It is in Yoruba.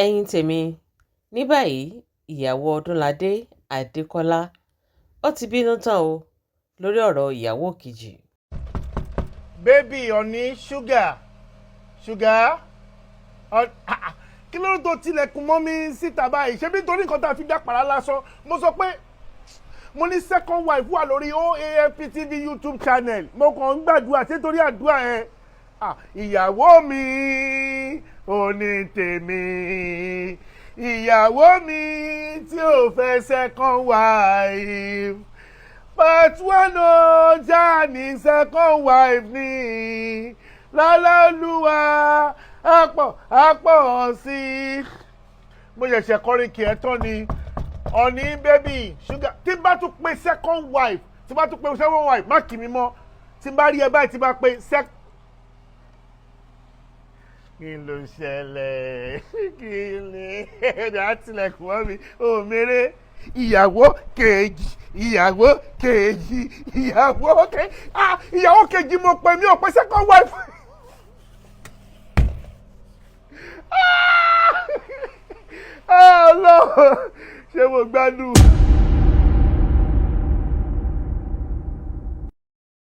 ẹ̀yin tèmi ní báyìí ìyàwó Odunlade Adekola ó ti bínú tán o lórí ọ̀rọ̀ ìyàwó kejì. bébì ọ̀ní ṣúgà kí ló tó tilẹ̀kùn mọ́ mi síta báyìí ṣé bí torí nǹkan tá a fi dápàrà lásán mo sọ pé mo ní second wife wà lórí OAFP-TV YouTube channel mo kàn ń gbàdúrà ṣé torí àdúrà yẹn ìyàwó mi ò ní tèmi ìyàwó mi tí ò fẹ́ second wife part one ó já ní second wife ní lálálúwa àpọ̀ sí i mo ṣẹ̀ṣẹ̀ kọrin kì ẹ́ tán ni ọ̀ní bébì ṣúgà tí bá tún pe second wife tí bá tún pe second wife má kì mí mọ́ tí bá rí ẹ báyìí tí bá pe kí ló ṣẹlẹ̀ kí ni ẹ̀dá àtìlẹ̀kùn mọ́ mi ò mèrè ìyàwó kejì ìyàwó kejì mo pè mí ò pé second wife. Ọlọ́run ṣé mo gbádùn.